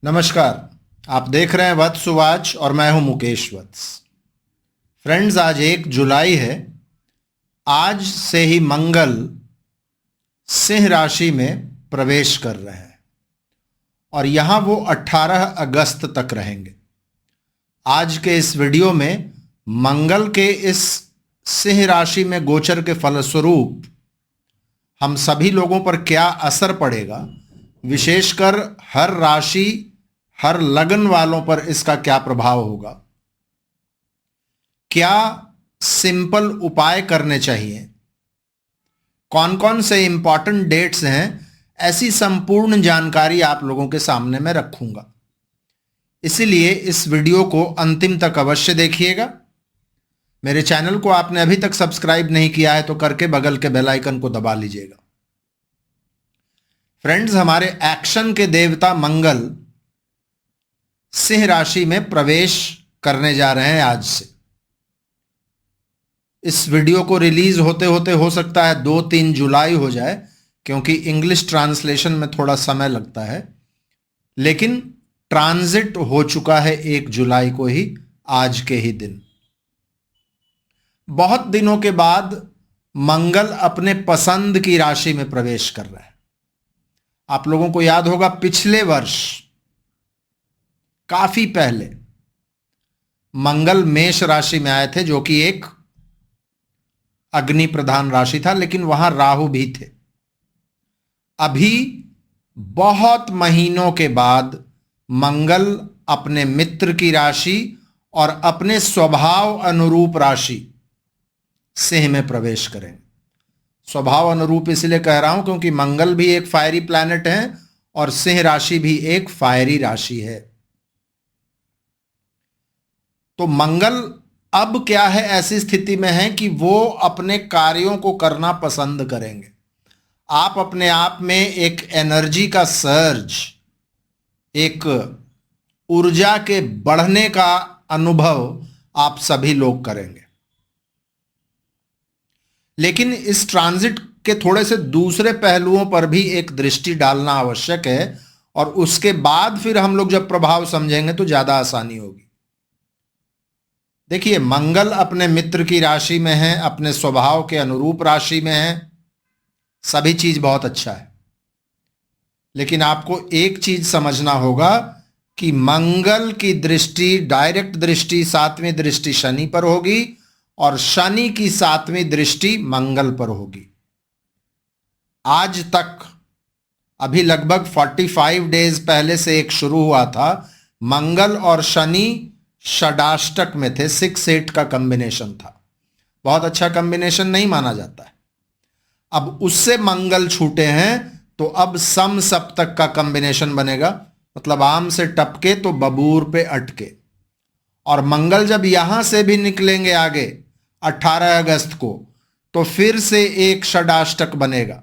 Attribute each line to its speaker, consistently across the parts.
Speaker 1: नमस्कार। आप देख रहे हैं वत्स सुवाच और मैं हूं मुकेश वत्स। फ्रेंड्स, आज 1 जुलाई है। आज से ही मंगल सिंह राशि में प्रवेश कर रहे हैं और यहां वो 18 अगस्त तक रहेंगे। आज के इस वीडियो में मंगल के इस सिंह राशि में गोचर के फलस्वरूप हम सभी लोगों पर क्या असर पड़ेगा, विशेषकर हर राशि हर लगन वालों पर इसका क्या प्रभाव होगा, क्या सिंपल उपाय करने चाहिए, कौन कौन से इंपॉर्टेंट डेट्स हैं, ऐसी संपूर्ण जानकारी आप लोगों के सामने मैं रखूंगा। इसीलिए इस वीडियो को अंतिम तक अवश्य देखिएगा। मेरे चैनल को आपने अभी तक सब्सक्राइब नहीं किया है तो करके बगल के बेल आइकन को दबा लीजिएगा। फ्रेंड्स, हमारे एक्शन के देवता मंगल सिंह राशि में प्रवेश करने जा रहे हैं आज से। इस वीडियो को रिलीज होते होते हो सकता है 2-3 जुलाई हो जाए, क्योंकि इंग्लिश ट्रांसलेशन में थोड़ा समय लगता है, लेकिन ट्रांजिट हो चुका है 1 जुलाई को ही, आज के ही दिन। बहुत दिनों के बाद मंगल अपने पसंद की राशि में प्रवेश कर रहा है। आप लोगों को याद होगा, पिछले वर्ष काफी पहले मंगल मेष राशि में आए थे, जो कि एक अग्नि प्रधान राशि था, लेकिन वहां राहु भी थे। अभी बहुत महीनों के बाद मंगल अपने मित्र की राशि और अपने स्वभाव अनुरूप राशि सिंह में प्रवेश करेंगे। स्वभाव अनुरूप इसलिए कह रहा हूं क्योंकि मंगल भी एक फायरी प्लैनेट है और सिंह राशि भी एक फायरी राशि है। तो मंगल अब क्या है, ऐसी स्थिति में है कि वो अपने कार्यों को करना पसंद करेंगे। आप अपने आप में एक एनर्जी का सर्ज, एक ऊर्जा के बढ़ने का अनुभव आप सभी लोग करेंगे। लेकिन इस ट्रांजिट के थोड़े से दूसरे पहलुओं पर भी एक दृष्टि डालना आवश्यक है, और उसके बाद फिर हम लोग जब प्रभाव समझेंगे तो ज्यादा आसानी होगी। देखिए, मंगल अपने मित्र की राशि में है, अपने स्वभाव के अनुरूप राशि में है, सभी चीज बहुत अच्छा है। लेकिन आपको एक चीज समझना होगा कि मंगल की दृष्टि, डायरेक्ट दृष्टि, 7वीं दृष्टि शनि पर होगी और शनि की 7वीं दृष्टि मंगल पर होगी। आज तक अभी लगभग 45 डेज पहले से एक शुरू हुआ था। मंगल और शनि षडाष्टक में थे, 6-8 का कॉम्बिनेशन था। बहुत अच्छा कॉम्बिनेशन नहीं माना जाता है। अब उससे मंगल छूटे हैं तो अब सम सप्तक का कॉम्बिनेशन बनेगा, मतलब आम से टपके तो बबूर पे अटके। और मंगल जब यहां से भी निकलेंगे आगे 18 अगस्त को, तो फिर से एक षडाष्टक बनेगा।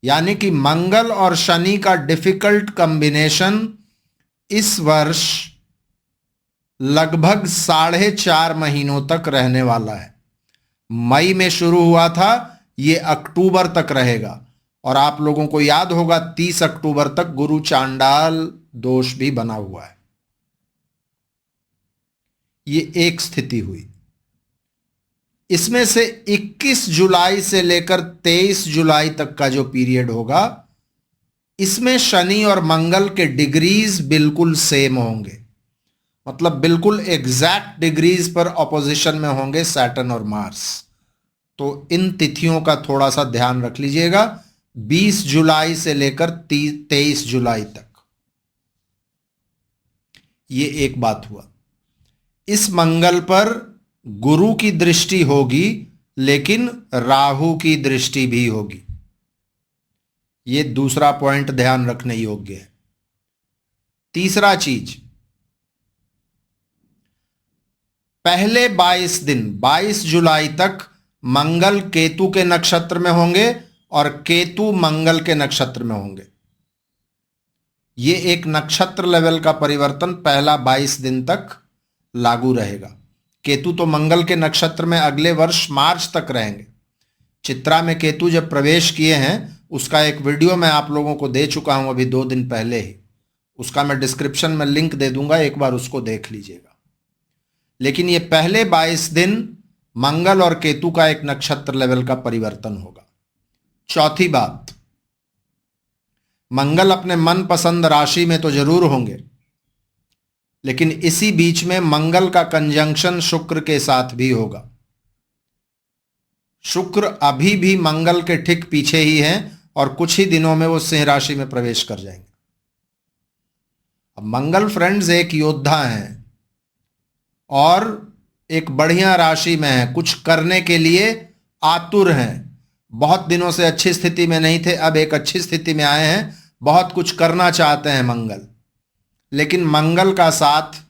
Speaker 1: यानी कि मंगल और शनि का डिफिकल्ट कॉम्बिनेशन इस वर्ष लगभग 4.5 महीनों तक रहने वाला है। मई में शुरू हुआ था, ये अक्टूबर तक रहेगा। और आप लोगों को याद होगा 30 अक्टूबर तक गुरु चांडाल दोष भी बना हुआ है। ये एक स्थिति हुई। इसमें से 21 जुलाई से लेकर 23 जुलाई तक का जो पीरियड होगा, इसमें शनि और मंगल के डिग्रीज बिल्कुल सेम होंगे, मतलब बिल्कुल एग्जैक्ट डिग्रीज पर ऑपोजिशन में होंगे सैटर्न और मार्स। तो इन तिथियों का थोड़ा सा ध्यान रख लीजिएगा, 20 जुलाई से लेकर 23 जुलाई तक। ये एक बात हुआ। इस मंगल पर गुरु की दृष्टि होगी, लेकिन राहु की दृष्टि भी होगी। ये दूसरा पॉइंट ध्यान रखने योग्य है। तीसरा चीज, पहले 22 दिन 22 जुलाई तक मंगल केतु के नक्षत्र में होंगे और केतु मंगल के नक्षत्र में होंगे। ये एक नक्षत्र लेवल का परिवर्तन पहला 22 दिन तक लागू रहेगा। केतु तो मंगल के नक्षत्र में अगले वर्ष मार्च तक रहेंगे। चित्रा में केतु जब प्रवेश किए हैं, उसका एक वीडियो मैं आप लोगों को दे चुका हूं अभी 2 दिन पहले ही। उसका मैं डिस्क्रिप्शन में लिंक दे दूंगा, एक बार उसको देख लीजिएगा। लेकिन ये पहले 22 दिन मंगल और केतु का एक नक्षत्र लेवल का परिवर्तन होगा। चौथी बात, मंगल अपने मनपसंद राशि में तो जरूर होंगे, लेकिन इसी बीच में मंगल का कंजंक्शन शुक्र के साथ भी होगा। शुक्र अभी भी मंगल के ठीक पीछे ही हैं और कुछ ही दिनों में वो सिंह राशि में प्रवेश कर जाएंगे। अब मंगल फ्रेंड्स एक योद्धा हैं और एक बढ़िया राशि में है, कुछ करने के लिए आतुर हैं। बहुत दिनों से अच्छी स्थिति में नहीं थे, अब एक अच्छी स्थिति में आए हैं, बहुत कुछ करना चाहते हैं मंगल। लेकिन मंगल का साथ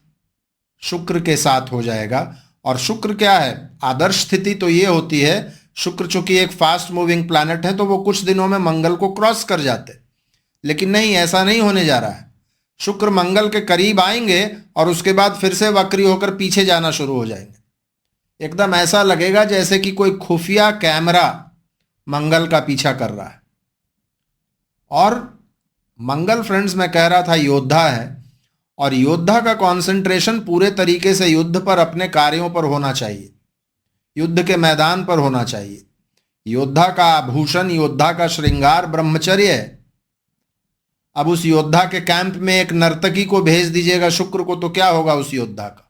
Speaker 1: शुक्र के साथ हो जाएगा। और शुक्र क्या है, आदर्श स्थिति तो ये होती है, शुक्र चूंकि एक फास्ट मूविंग प्लैनेट है तो वो कुछ दिनों में मंगल को क्रॉस कर जाते, लेकिन नहीं, ऐसा नहीं होने जा रहा है। शुक्र मंगल के करीब आएंगे और उसके बाद फिर से वक्री होकर पीछे जाना शुरू हो जाएंगे। एकदम ऐसा लगेगा जैसे कि कोई खुफिया कैमरा मंगल का पीछा कर रहा है। और मंगल फ्रेंड्स मैं कह रहा था योद्धा है, और योद्धा का कंसंट्रेशन पूरे तरीके से युद्ध पर, अपने कार्यों पर होना चाहिए, युद्ध के मैदान पर होना चाहिए। योद्धा का आभूषण, योद्धा का श्रृंगार ब्रह्मचर्य है। अब उस योद्धा के कैंप में एक नर्तकी को भेज दीजिएगा शुक्र को, तो क्या होगा उस योद्धा का?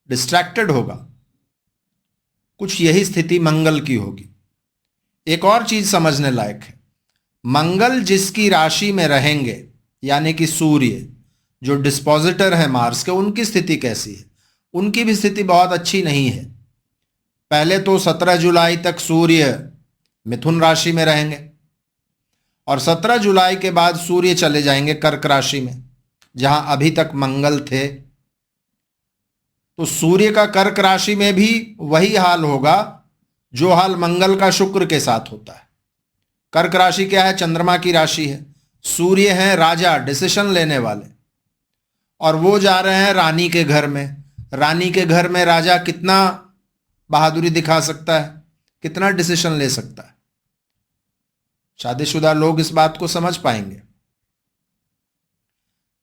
Speaker 1: डिस्ट्रैक्टेड होगा। कुछ यही स्थिति मंगल की होगी। एक और चीज समझने लायक है, मंगल जिसकी राशि में रहेंगे, यानी कि सूर्य जो डिस्पोजिटर है मार्स के, उनकी स्थिति कैसी है? उनकी भी स्थिति बहुत अच्छी नहीं है। पहले तो 17 जुलाई तक सूर्य मिथुन राशि में रहेंगे और 17 जुलाई के बाद सूर्य चले जाएंगे कर्क राशि में, जहां अभी तक मंगल थे। तो सूर्य का कर्क राशि में भी वही हाल होगा जो हाल मंगल का शुक्र के साथ होता है। कर्क राशि क्या है? चंद्रमा की राशि है। सूर्य है राजा, डिसीजन लेने वाले, और वो जा रहे हैं रानी के घर में। रानी के घर में राजा कितना बहादुरी दिखा सकता है, कितना डिसीजन ले सकता है? शादीशुदा लोग इस बात को समझ पाएंगे।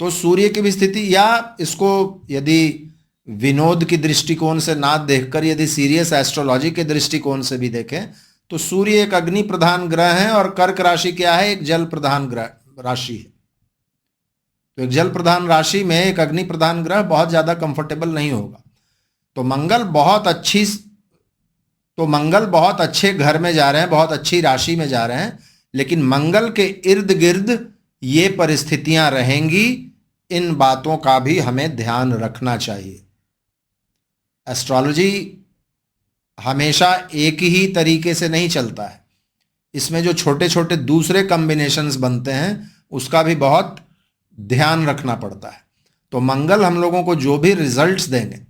Speaker 1: तो सूर्य की भी स्थिति, या इसको यदि विनोद की दृष्टिकोण से ना देखकर यदि सीरियस एस्ट्रोलॉजी के दृष्टिकोण से भी देखें, तो सूर्य एक अग्नि प्रधान ग्रह है और कर्क राशि क्या है? एक जल प्रधान ग्रह राशि है। तो एक जल प्रधान राशि में एक अग्नि प्रधान ग्रह बहुत ज्यादा कंफर्टेबल नहीं होगा। तो मंगल बहुत अच्छे घर में जा रहे हैं, बहुत अच्छी राशि में जा रहे हैं, लेकिन मंगल के इर्द गिर्द ये परिस्थितियां रहेंगी। इन बातों का भी हमें ध्यान रखना चाहिए। एस्ट्रोलॉजी हमेशा एक ही तरीके से नहीं चलता है, इसमें जो छोटे छोटे दूसरे कॉम्बिनेशंस बनते हैं उसका भी बहुत ध्यान रखना पड़ता है। तो मंगल हम लोगों को जो भी रिजल्ट्स देंगे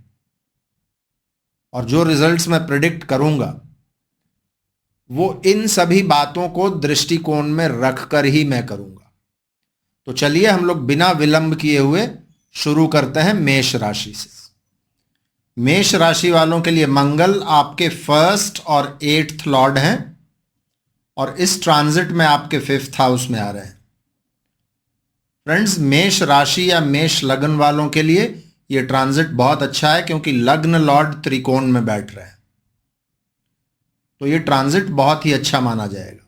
Speaker 1: और जो रिजल्ट्स मैं प्रिडिक्ट करूंगा, वो इन सभी बातों को दृष्टिकोण में रखकर ही मैं करूंगा। तो चलिए हम लोग बिना विलंब किए हुए शुरू करते हैं मेष राशि से। मेष राशि वालों के लिए मंगल आपके 1st और 8th लॉर्ड हैं और इस ट्रांजिट में आपके 5th हाउस में आ रहे हैं। फ्रेंड्स, मेष राशि या मेष लग्न वालों के लिए यह ट्रांजिट बहुत अच्छा है, क्योंकि लग्न लॉर्ड त्रिकोण में बैठ रहे हैं। तो यह ट्रांजिट बहुत ही अच्छा माना जाएगा।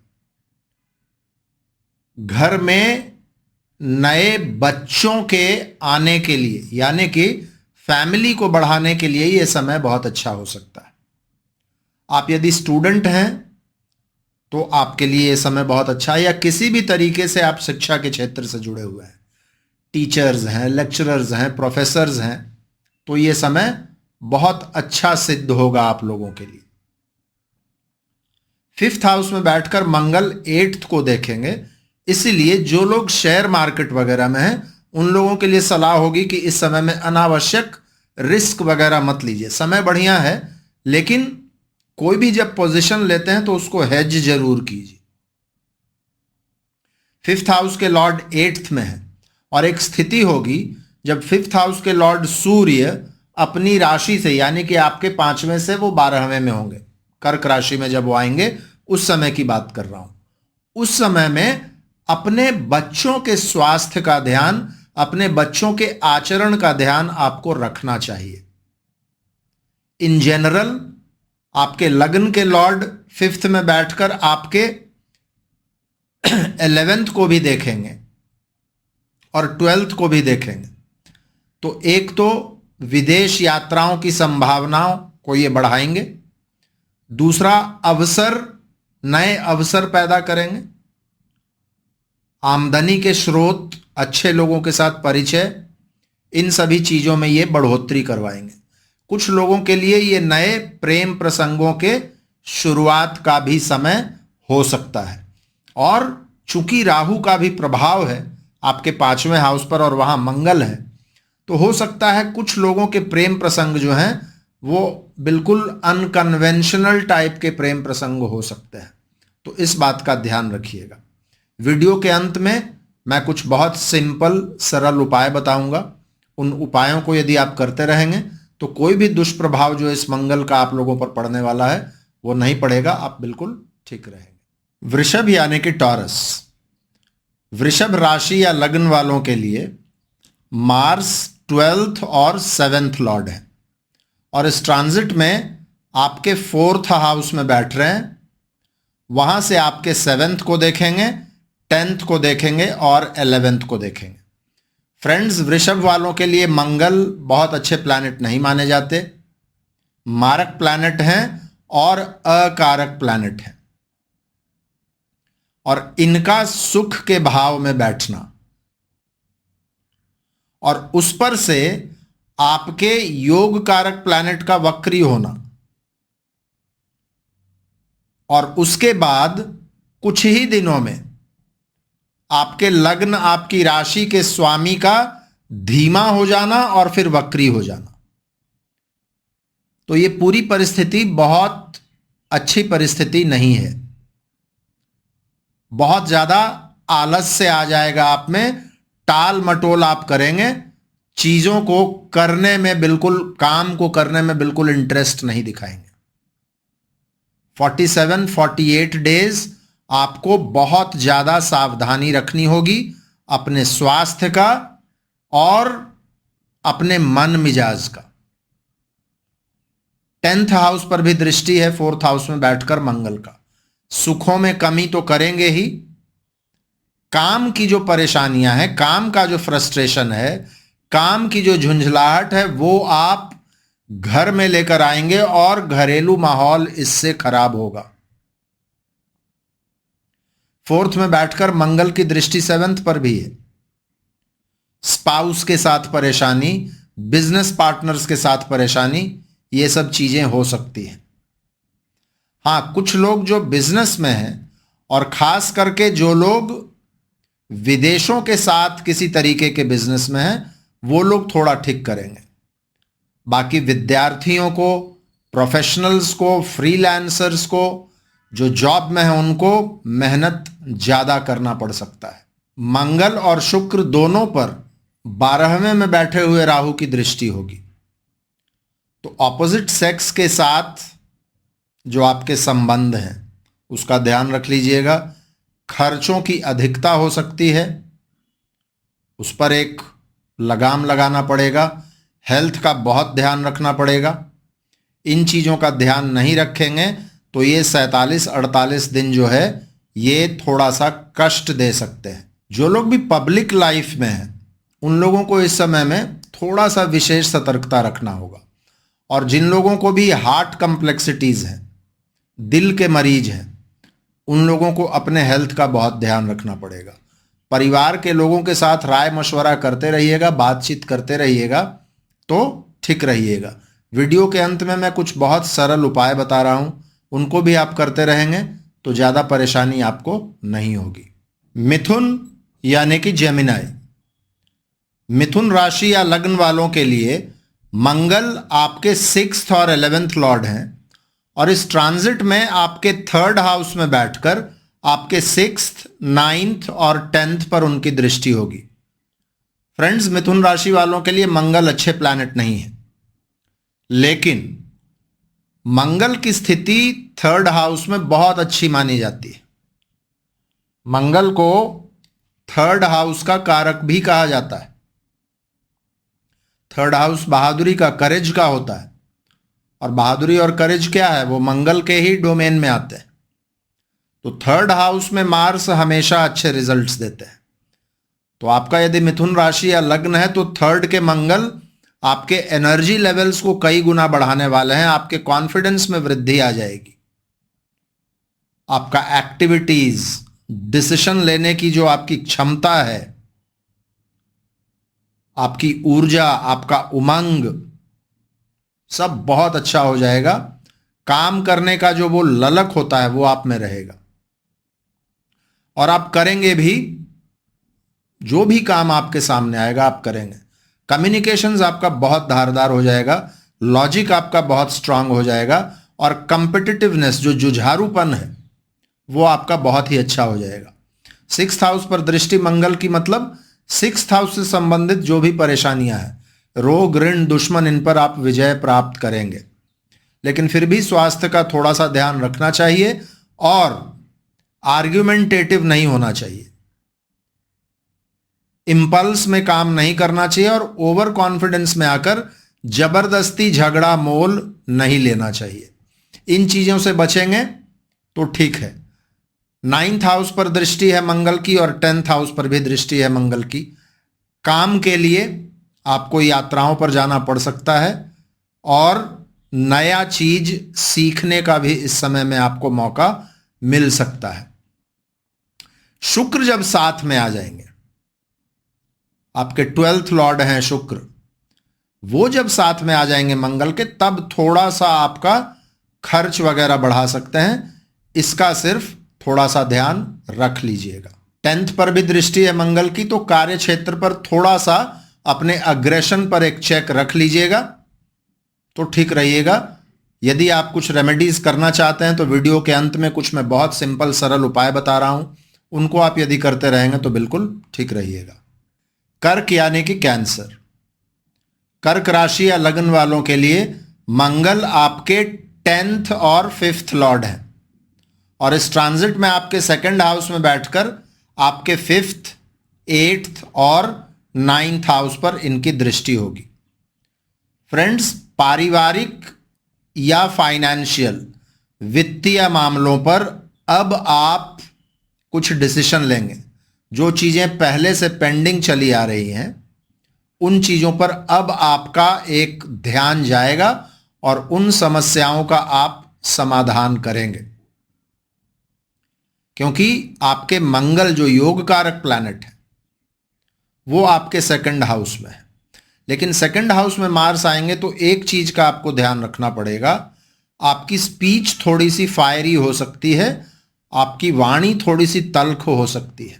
Speaker 1: घर में नए बच्चों के आने के लिए, यानी कि फैमिली को बढ़ाने के लिए यह समय बहुत अच्छा हो सकता है। आप यदि स्टूडेंट हैं तो आपके लिए यह समय बहुत अच्छा है, या किसी भी तरीके से आप शिक्षा के क्षेत्र से जुड़े हुए हैं, टीचर्स हैं, लेक्चरर्स हैं, प्रोफेसर्स हैं, तो यह समय बहुत अच्छा सिद्ध होगा आप लोगों के लिए। 5th हाउस में बैठकर मंगल 8th को देखेंगे, इसीलिए जो लोग शेयर मार्केट वगैरह में हैं उन लोगों के लिए सलाह होगी कि इस समय में अनावश्यक रिस्क वगैरह मत लीजिए। समय बढ़िया है, लेकिन कोई भी जब पोजीशन लेते हैं तो उसको हेज जरूर कीजिए। 5th हाउस के लॉर्ड 8th में है और एक स्थिति होगी जब 5th हाउस के लॉर्ड सूर्य अपनी राशि से, यानी कि आपके 5वें से वो 12वें में होंगे। कर्क राशि में जब वो आएंगे उस समय की बात कर रहा हूं। उस समय में अपने बच्चों के स्वास्थ्य का ध्यान, अपने बच्चों के आचरण का ध्यान आपको रखना चाहिए। इन जनरल आपके लग्न के लॉर्ड 5th में बैठकर आपके 11th को भी देखेंगे और 12th को भी देखेंगे। तो एक तो विदेश यात्राओं की संभावनाओं को ये बढ़ाएंगे, दूसरा नए अवसर पैदा करेंगे, आमदनी के स्रोत, अच्छे लोगों के साथ परिचय, इन सभी चीजों में ये बढ़ोतरी करवाएंगे। कुछ लोगों के लिए ये नए प्रेम प्रसंगों के शुरुआत का भी समय हो सकता है। और चूंकि राहु का भी प्रभाव है आपके 5वें हाउस पर और वहां मंगल है, तो हो सकता है कुछ लोगों के प्रेम प्रसंग जो हैं वो बिल्कुल अनकन्वेंशनल टाइप के प्रेम प्रसंग हो सकते हैं। तो इस बात का ध्यान रखिएगा। वीडियो के अंत में मैं कुछ बहुत सिंपल सरल उपाय बताऊंगा। उन उपायों को यदि आप करते रहेंगे तो कोई भी दुष्प्रभाव जो इस मंगल का आप लोगों पर पड़ने वाला है वो नहीं पड़ेगा, आप बिल्कुल ठीक रहेंगे। वृषभ यानी कि टॉरस, वृषभ राशि या लग्न वालों के लिए मार्स 12th और 7th लॉर्ड है और इस ट्रांजिट में आपके 4th हाउस में बैठ रहे हैं। वहां से आपके 7th को देखेंगे, 10th को देखेंगे और 11th को देखेंगे। फ्रेंड्स, वृषभ वालों के लिए मंगल बहुत अच्छे प्लैनेट नहीं माने जाते, मारक प्लैनेट हैं और अकारक प्लैनेट हैं, और इनका सुख के भाव में बैठना और उस पर से आपके योग कारक प्लैनेट का वक्री होना और उसके बाद कुछ ही दिनों में आपके लग्न, आपकी राशि के स्वामी का धीमा हो जाना और फिर वक्री हो जाना। तो ये पूरी परिस्थिति बहुत अच्छी परिस्थिति नहीं है। बहुत ज्यादा आलस्य आ जाएगा आप में, टाल मटोल आप करेंगे, चीजों को करने में बिल्कुल, काम को करने में बिल्कुल इंटरेस्ट नहीं दिखाएंगे। 47-48 डेज आपको बहुत ज्यादा सावधानी रखनी होगी अपने स्वास्थ्य का और अपने मन मिजाज का। 10th हाउस पर भी दृष्टि है 4th हाउस में बैठकर मंगल का। सुखों में कमी तो करेंगे ही, काम की जो परेशानियां हैं, काम का जो फ्रस्ट्रेशन है, काम की जो झुंझलाहट है, वो आप घर में लेकर आएंगे और घरेलू माहौल इससे खराब होगा। 4th में बैठकर मंगल की दृष्टि 7th पर भी है। स्पाउस के साथ परेशानी, बिजनेस पार्टनर्स के साथ परेशानी, ये सब चीजें हो सकती हैं। हां, कुछ लोग जो बिजनेस में हैं और खास करके जो लोग विदेशों के साथ किसी तरीके के बिजनेस में हैं, वो लोग थोड़ा ठीक करेंगे। बाकी विद्यार्थियों को, प्रोफेशनल्स को, फ्रीलांसर्स को, जो जॉब में है, उनको मेहनत ज्यादा करना पड़ सकता है। मंगल और शुक्र दोनों पर 12वें में बैठे हुए राहु की दृष्टि होगी। तो ऑपोजिट सेक्स के साथ जो आपके संबंध हैं उसका ध्यान रख लीजिएगा। खर्चों की अधिकता हो सकती है, उस पर एक लगाम लगाना पड़ेगा। हेल्थ का बहुत ध्यान रखना पड़ेगा। इन चीज़ों का ध्यान नहीं रखेंगे तो ये 47-48 दिन जो है ये थोड़ा सा कष्ट दे सकते हैं। जो लोग भी पब्लिक लाइफ में हैं उन लोगों को इस समय में थोड़ा सा विशेष सतर्कता रखना होगा। और जिन लोगों को भी हार्ट कॉम्प्लेक्सिटीज हैं, दिल के मरीज हैं, उन लोगों को अपने हेल्थ का बहुत ध्यान रखना पड़ेगा। परिवार के लोगों के साथ राय मशवरा करते रहिएगा, बातचीत करते रहिएगा तो ठीक रहिएगा। वीडियो के अंत में मैं कुछ बहुत सरल उपाय बता रहा हूं, उनको भी आप करते रहेंगे तो ज़्यादा परेशानी आपको नहीं होगी। मिथुन यानी कि जेमिनाई, मिथुन राशि या लग्न वालों के लिए मंगल आपके 6th और 11th लॉर्ड हैं और इस ट्रांजिट में आपके 3rd हाउस में बैठकर आपके 6th, 9th और 10th पर उनकी दृष्टि होगी। फ्रेंड्स, मिथुन राशि वालों के लिए मंगल अच्छे प्लैनेट नहीं है, लेकिन मंगल की स्थिति 3rd हाउस में बहुत अच्छी मानी जाती है। मंगल को थर्ड हाउस का कारक भी कहा जाता है। थर्ड हाउस बहादुरी का, करेज का होता है, और बहादुरी और करेज क्या है, वो मंगल के ही डोमेन में आते हैं। तो थर्ड हाउस में मार्स हमेशा अच्छे रिजल्ट्स देते हैं। तो आपका यदि मिथुन राशि या लग्न है तो थर्ड के मंगल आपके एनर्जी लेवल्स को कई गुना बढ़ाने वाले हैं। आपके कॉन्फिडेंस में वृद्धि आ जाएगी। आपका एक्टिविटीज, डिसीजन लेने की जो आपकी क्षमता है, आपकी ऊर्जा, आपका उमंग, सब बहुत अच्छा हो जाएगा। काम करने का जो वो ललक होता है वो आप में रहेगा, और आप करेंगे भी। जो भी काम आपके सामने आएगा आप करेंगे। कम्युनिकेशंस आपका बहुत धारदार हो जाएगा, लॉजिक आपका बहुत स्ट्रांग हो जाएगा, और कंपिटिटिवनेस, जो जुझारूपन है, वो आपका बहुत ही अच्छा हो जाएगा। 6th हाउस पर दृष्टि मंगल की, मतलब 6th हाउस से संबंधित जो भी परेशानियां हैं, रोग, ऋण, दुश्मन, इन पर आप विजय प्राप्त करेंगे। लेकिन फिर भी स्वास्थ्य का थोड़ा सा ध्यान रखना चाहिए, और आर्ग्यूमेंटेटिव नहीं होना चाहिए। इंपल्स में काम नहीं करना चाहिए, और ओवर कॉन्फिडेंस में आकर जबरदस्ती झगड़ा मोल नहीं लेना चाहिए। इन चीजों से बचेंगे तो ठीक है। 9th हाउस पर दृष्टि है मंगल की, और 10th हाउस पर भी दृष्टि है मंगल की। काम के लिए आपको यात्राओं पर जाना पड़ सकता है, और नया चीज सीखने का भी इस समय में आपको मौका मिल सकता है। शुक्र जब साथ में आ जाएंगे, आपके 12th लॉर्ड हैं शुक्र, वो जब साथ में आ जाएंगे मंगल के, तब थोड़ा सा आपका खर्च वगैरह बढ़ा सकते हैं। इसका सिर्फ थोड़ा सा ध्यान रख लीजिएगा। 10th पर भी दृष्टि है मंगल की, तो कार्य क्षेत्र पर थोड़ा सा अपने अग्रेशन पर एक चेक रख लीजिएगा तो ठीक रहिएगा। यदि आप कुछ रेमेडीज करना चाहते हैं तो वीडियो के अंत में कुछ मैं बहुत सिंपल सरल उपाय बता रहा हूं, उनको आप यदि करते रहेंगे तो बिल्कुल ठीक रहिएगा। कर्क यानी कि कैंसर, कर्क राशि या लग्न वालों के लिए मंगल आपके 10th और 5th लॉर्ड है, और इस ट्रांजिट में आपके 2nd हाउस में बैठकर आपके 5th, 8th और 9th हाउस पर इनकी दृष्टि होगी। फ्रेंड्स, पारिवारिक या फाइनेंशियल, वित्तीय मामलों पर अब आप कुछ डिसीजन लेंगे। जो चीजें पहले से पेंडिंग चली आ रही हैं, उन चीजों पर अब आपका एक ध्यान जाएगा, और उन समस्याओं का आप समाधान करेंगे। क्योंकि आपके मंगल जो योग कारक प्लैनेट है, वो आपके 2nd हाउस में है। लेकिन 2nd हाउस में मार्स आएंगे तो एक चीज का आपको ध्यान रखना पड़ेगा, आपकी स्पीच थोड़ी सी फायरी हो सकती है, आपकी वाणी थोड़ी सी तल्ख हो सकती है।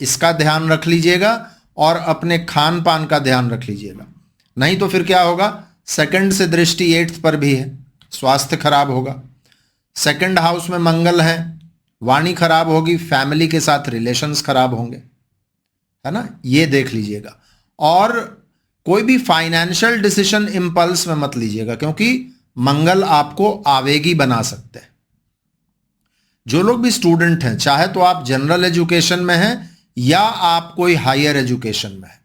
Speaker 1: इसका ध्यान रख लीजिएगा, और अपने खान पान का ध्यान रख लीजिएगा। नहीं तो फिर क्या होगा, 2nd से दृष्टि 8th पर भी है, स्वास्थ्य खराब होगा। 2nd हाउस में मंगल है, वाणी खराब होगी, फैमिली के साथ रिलेशंस खराब होंगे, है ना, ये देख लीजिएगा। और कोई भी फाइनेंशियल डिसीजन इंपल्स में मत लीजिएगा, क्योंकि मंगल आपको आवेगी बना सकते हैं। जो लोग भी स्टूडेंट हैं, चाहे तो आप जनरल एजुकेशन में हैं या आप कोई हायर एजुकेशन में हैं,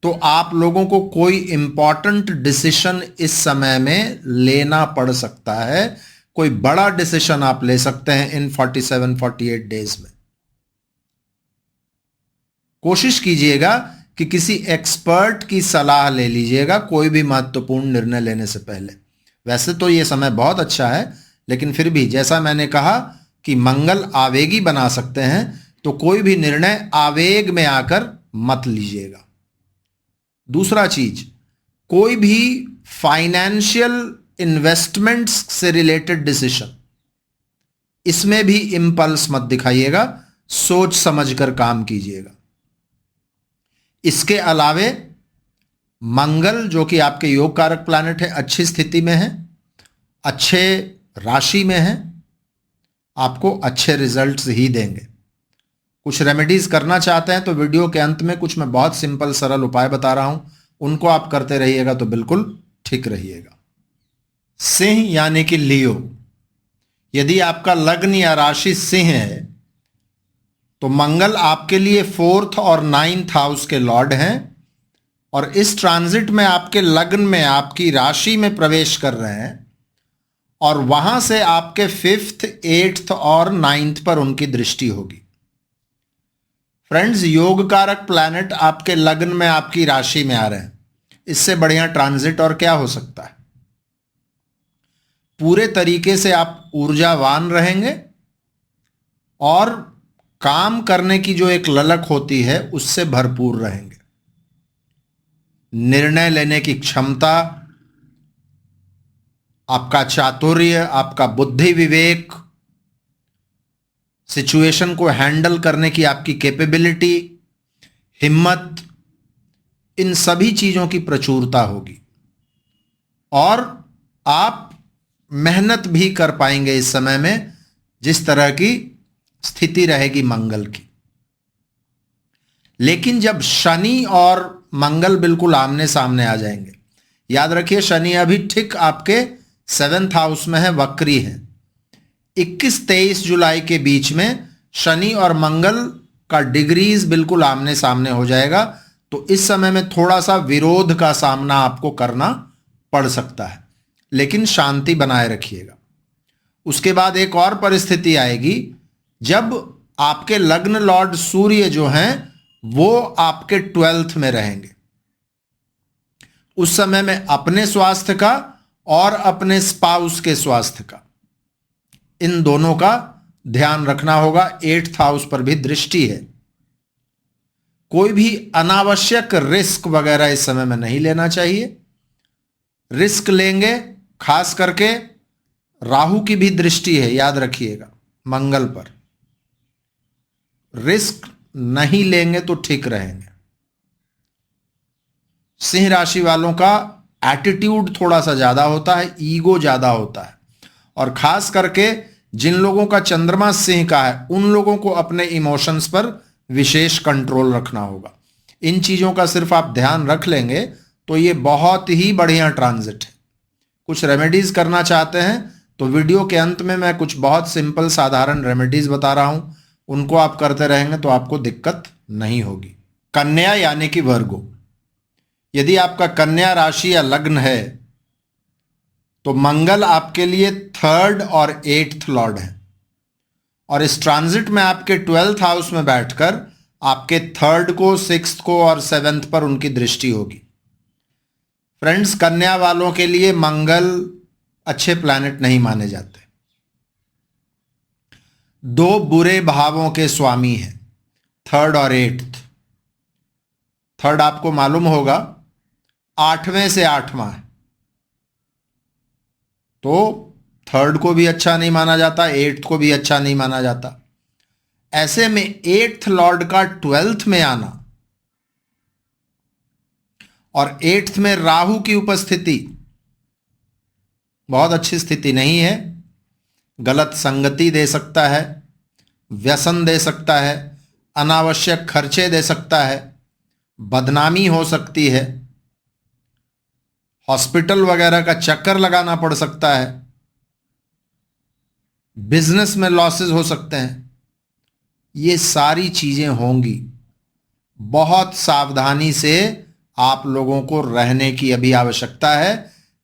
Speaker 1: तो आप लोगों को कोई इंपॉर्टेंट डिसीजन इस समय में लेना पड़ सकता है। कोई बड़ा डिसीजन आप ले सकते हैं इन 47-48 डेज में। कोशिश कीजिएगा कि किसी एक्सपर्ट की सलाह ले लीजिएगा कोई भी महत्वपूर्ण निर्णय लेने से पहले। वैसे तो ये समय बहुत अच्छा है, लेकिन फिर भी जैसा मैंने कहा कि मंगल आवेगी बना सकते हैं, तो कोई भी निर्णय आवेग में आकर मत लीजिएगा। दूसरा चीज, कोई भी फाइनेंशियल इन्वेस्टमेंट्स से रिलेटेड डिसीजन, इसमें भी इंपल्स मत दिखाइएगा, सोच समझकर काम कीजिएगा। इसके अलावे मंगल जो कि आपके योग कारक प्लैनेट है, अच्छी स्थिति में है, अच्छे राशि में है, आपको अच्छे रिजल्ट्स ही देंगे। कुछ रेमेडीज करना चाहते हैं तो वीडियो के अंत में कुछ मैं बहुत सिंपल सरल उपाय बता रहा हूं, उनको आप करते रहिएगा तो बिल्कुल ठीक रहिएगा। सिंह यानी कि लियो, यदि आपका लग्न या राशि सिंह है तो मंगल आपके लिए 4th और 9th हाउस के लॉर्ड हैं और इस ट्रांजिट में आपके लग्न में, आपकी राशि में प्रवेश कर रहे हैं और वहां से आपके 5th, 8th और 9th पर उनकी दृष्टि होगी। फ्रेंड्स, योग कारक प्लैनेट आपके लग्न में, आपकी राशि में आ रहे हैं। इससे बढ़िया ट्रांजिट और क्या हो सकता है। पूरे तरीके से आप ऊर्जावान रहेंगे और काम करने की जो एक ललक होती है उससे भरपूर रहेंगे। निर्णय लेने की क्षमता, आपका चातुर्य, आपका बुद्धि विवेक, सिचुएशन को हैंडल करने की आपकी कैपेबिलिटी, हिम्मत, इन सभी चीजों की प्रचुरता होगी और आप मेहनत भी कर पाएंगे इस समय में, जिस तरह की स्थिति रहेगी मंगल की। लेकिन जब शनि और मंगल बिल्कुल आमने सामने आ जाएंगे, याद रखिए शनि अभी ठीक आपके 7th हाउस में है, वक्री है। 21-23 जुलाई के बीच में शनि और मंगल का डिग्रीज बिल्कुल आमने सामने हो जाएगा। तो इस समय में थोड़ा सा विरोध का सामना आपको करना पड़ सकता है, लेकिन शांति बनाए रखिएगा। उसके बाद एक और परिस्थिति आएगी जब आपके लग्न लॉर्ड सूर्य जो हैं वो आपके 12th में रहेंगे। उस समय में अपने स्वास्थ्य का और अपने स्पाउस के स्वास्थ्य का, इन दोनों का ध्यान रखना होगा। 8th हाउस पर भी दृष्टि है। कोई भी अनावश्यक रिस्क वगैरह इस समय में नहीं लेना चाहिए। रिस्क लेंगे, खास करके राहु की भी दृष्टि है, याद रखिएगा मंगल पर। रिस्क नहीं लेंगे तो ठीक रहेंगे। सिंह राशि वालों का एटीट्यूड थोड़ा सा ज्यादा होता है, ईगो ज्यादा होता है और खास करके जिन लोगों का चंद्रमा सिंह का है उन लोगों को अपने इमोशंस पर विशेष कंट्रोल रखना होगा। इन चीजों का सिर्फ आप ध्यान रख लेंगे तो ये बहुत ही बढ़िया ट्रांजिट है। कुछ रेमेडीज करना चाहते हैं तो वीडियो के अंत में मैं कुछ बहुत सिंपल साधारण रेमेडीज बता रहा हूं, उनको आप करते रहेंगे तो आपको दिक्कत नहीं होगी। कन्या यानी कि वर्गो, यदि आपका कन्या राशि या लग्न है तो मंगल आपके लिए 3rd और 8th लॉर्ड है और इस ट्रांजिट में आपके 12th हाउस में बैठकर आपके 3rd को, 6th को और 7th पर उनकी दृष्टि होगी। फ्रेंड्स, कन्या वालों के लिए मंगल अच्छे प्लैनेट नहीं माने जाते। 2 बुरे भावों के स्वामी हैं, 3rd और 8th। 3rd आपको मालूम होगा 8वें से 8वां है, तो 3rd को भी अच्छा नहीं माना जाता, 8th को भी अच्छा नहीं माना जाता। ऐसे में 8th लॉर्ड का 12th में आना और 8th में राहु की उपस्थिति बहुत अच्छी स्थिति नहीं है। गलत संगति दे सकता है, व्यसन दे सकता है, अनावश्यक खर्चे दे सकता है, बदनामी हो सकती है, हॉस्पिटल वगैरह का चक्कर लगाना पड़ सकता है, बिजनेस में लॉसेस हो सकते हैं। ये सारी चीजें होंगी। बहुत सावधानी से आप लोगों को रहने की अभी आवश्यकता है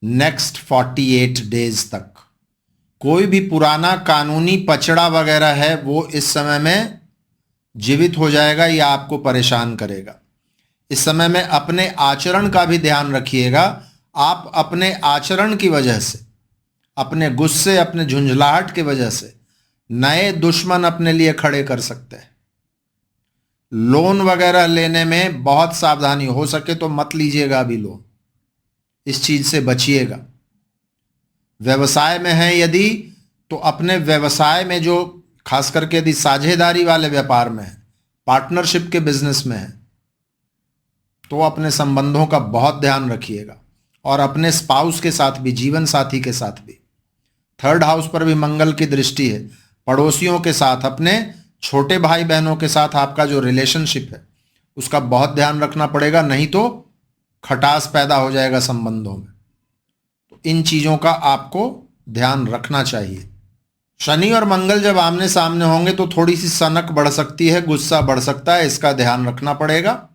Speaker 1: नेक्स्ट 48 डेज तक। कोई भी पुराना कानूनी पचड़ा वगैरह है वो इस समय में जीवित हो जाएगा या आपको परेशान करेगा। इस समय में अपने आचरण का भी ध्यान रखिएगा। आप अपने आचरण की वजह से, अपने गुस्से, अपने झुंझलाहट की वजह से नए दुश्मन अपने लिए खड़े कर सकते हैं। लोन वगैरह लेने में बहुत सावधानी, हो सके तो मत लीजिएगा अभी लोन, इस चीज से बचिएगा। व्यवसाय में है यदि, तो अपने व्यवसाय में जो खास करके यदि साझेदारी वाले व्यापार में है, पार्टनरशिप के बिजनेस में है, तो अपने संबंधों का बहुत ध्यान रखिएगा और अपने स्पाउस के साथ भी, जीवन साथी के साथ भी। 3rd हाउस पर भी मंगल की दृष्टि है। पड़ोसियों के साथ, अपने छोटे भाई बहनों के साथ आपका जो रिलेशनशिप है उसका बहुत ध्यान रखना पड़ेगा, नहीं तो खटास पैदा हो जाएगा संबंधों में। तो इन चीजों का आपको ध्यान रखना चाहिए। शनि और मंगल जब आमने सामने होंगे तो थोड़ी सी सनक बढ़ सकती है, गुस्सा बढ़ सकता है, इसका ध्यान रखना पड़ेगा।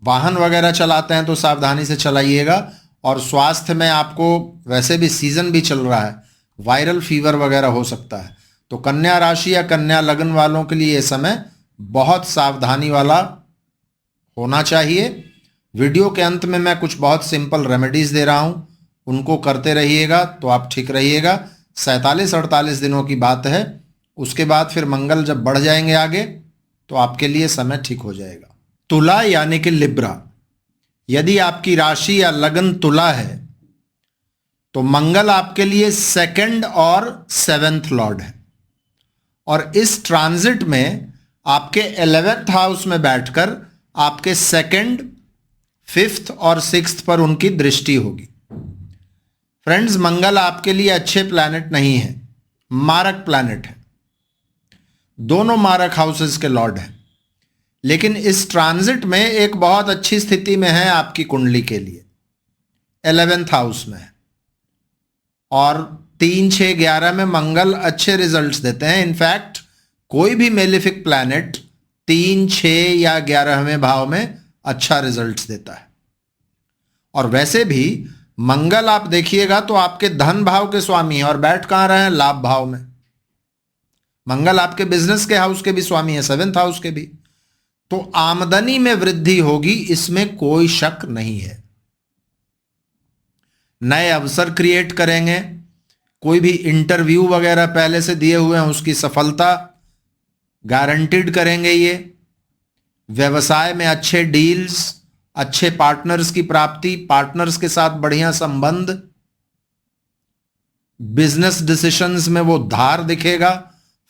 Speaker 1: वाहन वगैरह चलाते हैं तो सावधानी से चलाइएगा। और स्वास्थ्य में आपको, वैसे भी सीजन भी चल रहा है, वायरल फीवर वगैरह हो सकता है। तो कन्या राशि या कन्या लग्न वालों के लिए ये समय बहुत सावधानी वाला होना चाहिए। वीडियो के अंत में मैं कुछ बहुत सिंपल रेमेडीज दे रहा हूं, उनको करते रहिएगा तो आप ठीक रहिएगा। 47-48 दिनों की बात है, उसके बाद फिर मंगल जब बढ़ जाएंगे आगे तो आपके लिए समय ठीक हो जाएगा। तुला यानी कि लिब्रा, यदि आपकी राशि या लग्न तुला है तो मंगल आपके लिए 2nd और 7th लॉर्ड है, और इस ट्रांजिट में आपके 11th हाउस में बैठकर आपके 2nd, 5th और 6th पर उनकी दृष्टि होगी। फ्रेंड्स, मंगल आपके लिए अच्छे प्लैनेट नहीं है, मारक प्लैनेट है, दोनों मारक हाउसेस के लॉर्ड हैं। लेकिन इस ट्रांजिट में एक बहुत अच्छी स्थिति में है आपकी कुंडली के लिए, 11th हाउस में है, और 3, 6, 11 में मंगल अच्छे रिजल्ट्स देते हैं। इनफैक्ट कोई भी मेलेफिक प्लैनेट 3, 6 या 11वें भाव में अच्छा रिजल्ट्स देता है। और वैसे भी मंगल आप देखिएगा तो आपके धन भाव के स्वामी हैं, और बैठ कहां रहे हैं? लाभ भाव में। मंगल आपके बिजनेस के हाउस के भी स्वामी है, 7th हाउस के भी। तो आमदनी में वृद्धि होगी, इसमें कोई शक नहीं है। नए अवसर क्रिएट करेंगे, कोई भी इंटरव्यू वगैरह पहले से दिए हुए हैं उसकी सफलता गारंटीड करेंगे ये। व्यवसाय में अच्छे डील्स, अच्छे पार्टनर्स की प्राप्ति, पार्टनर्स के साथ बढ़िया संबंध, बिजनेस डिसीशंस में वो धार दिखेगा,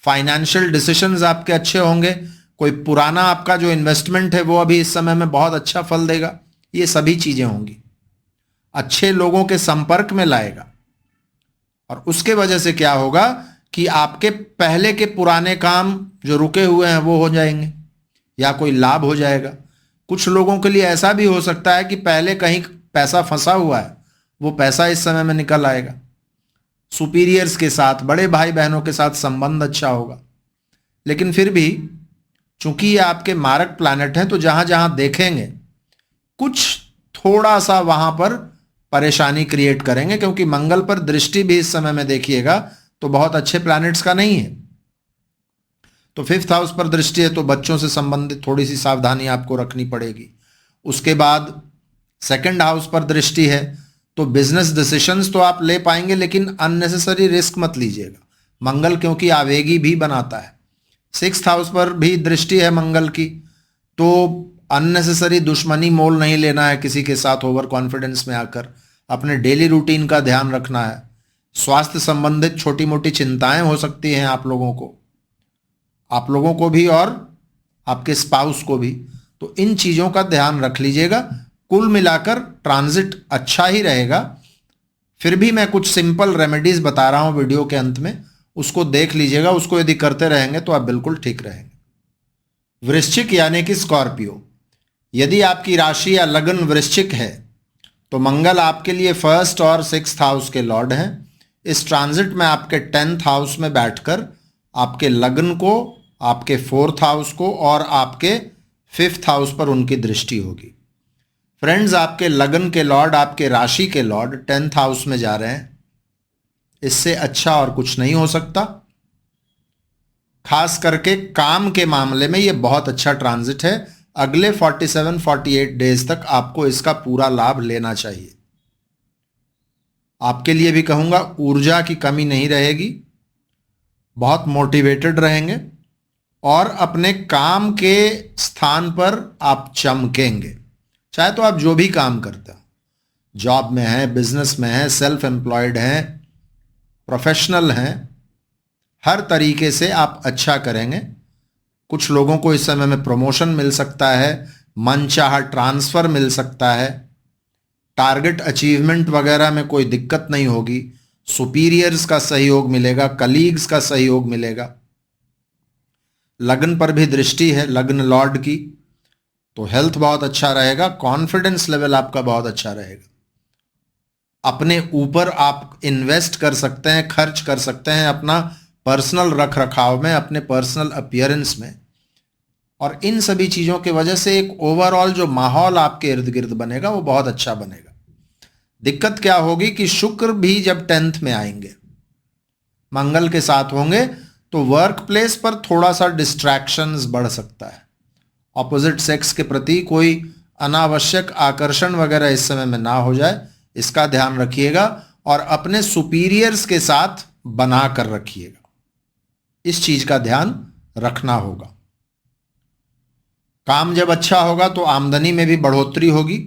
Speaker 1: फाइनेंशियल डिसीशंस आपके अच्छे होंगे। कोई पुराना आपका जो इन्वेस्टमेंट है वो अभी इस समय में बहुत अच्छा फल देगा। ये सभी चीजें होंगी, अच्छे लोगों के संपर्क में लाएगा, और उसके वजह से क्या होगा कि आपके पहले के पुराने काम जो रुके हुए हैं वो हो जाएंगे, या कोई लाभ हो जाएगा। कुछ लोगों के लिए ऐसा भी हो सकता है कि पहले कहीं पैसा फंसा हुआ है, वो पैसा इस समय में निकल आएगा। सुपीरियर्स के साथ, बड़े भाई बहनों के साथ संबंध अच्छा होगा। लेकिन फिर भी चूंकि ये आपके मारक प्लैनेट हैं, तो जहां जहां देखेंगे कुछ थोड़ा सा वहां पर परेशानी क्रिएट करेंगे, क्योंकि मंगल पर दृष्टि भी इस समय में देखिएगा तो बहुत अच्छे प्लैनेट्स का नहीं है। तो 5th हाउस पर दृष्टि है, तो बच्चों से संबंधित थोड़ी सी सावधानी आपको रखनी पड़ेगी। उसके बाद 2nd हाउस पर दृष्टि है, तो बिजनेस डिसीशंस तो आप ले पाएंगे, लेकिन अननेसेसरी रिस्क मत लीजिएगा। मंगल क्योंकि आवेगी भी बनाता है। 6th हाउस पर भी दृष्टि है मंगल की, तो अननेसेसरी दुश्मनी मोल नहीं लेना है किसी के साथ ओवर कॉन्फिडेंस में आकर। अपने डेली रूटीन का ध्यान रखना है। स्वास्थ्य संबंधित छोटी मोटी चिंताएं हो सकती हैं आप लोगों को भी और आपके स्पाउस को भी, तो इन चीजों का ध्यान रख लीजिएगा। कुल मिलाकर ट्रांजिट अच्छा ही रहेगा। फिर भी मैं कुछ सिंपल रेमेडीज बता रहा हूं वीडियो के अंत में, उसको देख लीजिएगा। उसको यदि करते रहेंगे तो आप बिल्कुल ठीक रहेंगे। वृश्चिक यानी कि स्कॉर्पियो, यदि आपकी राशि या लग्न वृश्चिक है तो मंगल आपके लिए 1st और 6th हाउस के लॉर्ड हैं। इस ट्रांजिट में आपके 10th हाउस में बैठकर आपके लग्न को, आपके 4th हाउस को और आपके 5th हाउस पर उनकी दृष्टि होगी। फ्रेंड्स, आपके लग्न के लॉर्ड, आपके राशि के लॉर्ड 10th हाउस में जा रहे हैं, इससे अच्छा और कुछ नहीं हो सकता। खास करके काम के मामले में ये बहुत अच्छा ट्रांजिट है। अगले 47-48 डेज तक आपको इसका पूरा लाभ लेना चाहिए। आपके लिए भी कहूंगा, ऊर्जा की कमी नहीं रहेगी, बहुत मोटिवेटेड रहेंगे और अपने काम के स्थान पर आप चमकेंगे। चाहे तो आप जो भी काम करते हो, जॉब में हैं, बिजनेस में हैं, सेल्फ एम्प्लॉयड हैं, प्रोफेशनल हैं, हर तरीके से आप अच्छा करेंगे। कुछ लोगों को इस समय में प्रमोशन मिल सकता है, मनचाहा ट्रांसफर मिल सकता है, टारगेट अचीवमेंट वगैरह में कोई दिक्कत नहीं होगी, सुपीरियर्स का सहयोग मिलेगा, कलीग्स का सहयोग मिलेगा। लग्न पर भी दृष्टि है लग्न लॉर्ड की, तो हेल्थ बहुत अच्छा रहेगा, कॉन्फिडेंस लेवल आपका बहुत अच्छा रहेगा। अपने ऊपर आप इन्वेस्ट कर सकते हैं, खर्च कर सकते हैं अपना पर्सनल रख रखाव में, अपने पर्सनल अपीयरेंस में। और इन सभी चीज़ों की वजह से एक ओवरऑल जो माहौल आपके इर्द गिर्द बनेगा वो बहुत अच्छा बनेगा। दिक्कत क्या होगी कि शुक्र भी जब 10th में आएंगे, मंगल के साथ होंगे, तो वर्क प्लेस पर थोड़ा सा डिस्ट्रैक्शंस बढ़ सकता है। ऑपोजिट सेक्स के प्रति कोई अनावश्यक आकर्षण वगैरह इस समय में ना हो जाए, इसका ध्यान रखिएगा। और अपने सुपीरियर्स के साथ बना कर रखिएगा, इस चीज का ध्यान रखना होगा। काम जब अच्छा होगा तो आमदनी में भी बढ़ोतरी होगी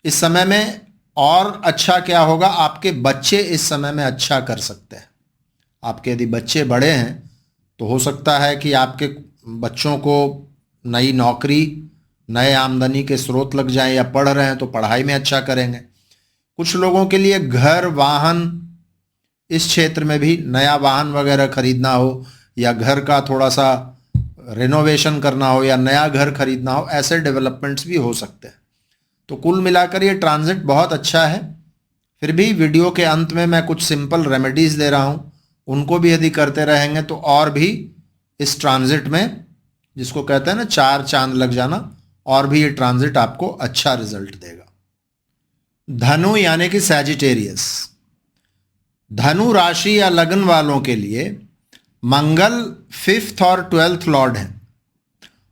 Speaker 1: इस समय में। और अच्छा क्या होगा, आपके बच्चे इस समय में अच्छा कर सकते हैं। आपके यदि बच्चे बड़े हैं तो हो सकता है कि आपके बच्चों को नई नौकरी, नए आमदनी के स्रोत लग जाएं, या पढ़ रहे हैं तो पढ़ाई में अच्छा करेंगे। कुछ लोगों के लिए घर, वाहन, इस क्षेत्र में भी नया वाहन वगैरह खरीदना हो, या घर का थोड़ा सा रिनोवेशन करना हो, या नया घर खरीदना हो, ऐसे डेवलपमेंट्स भी हो सकते हैं। तो कुल मिलाकर ये ट्रांजिट बहुत अच्छा है। फिर भी वीडियो के अंत में मैं कुछ सिंपल रेमेडीज दे रहा हूँ, उनको भी यदि करते रहेंगे तो और भी इस ट्रांजिट में, जिसको कहते हैं ना 4 चांद लग जाना, और भी ये ट्रांजिट आपको अच्छा रिजल्ट देगा। धनु यानी कि सैजिटेरियस, धनु राशि या लग्न वालों के लिए मंगल 5th और 12th लॉर्ड है,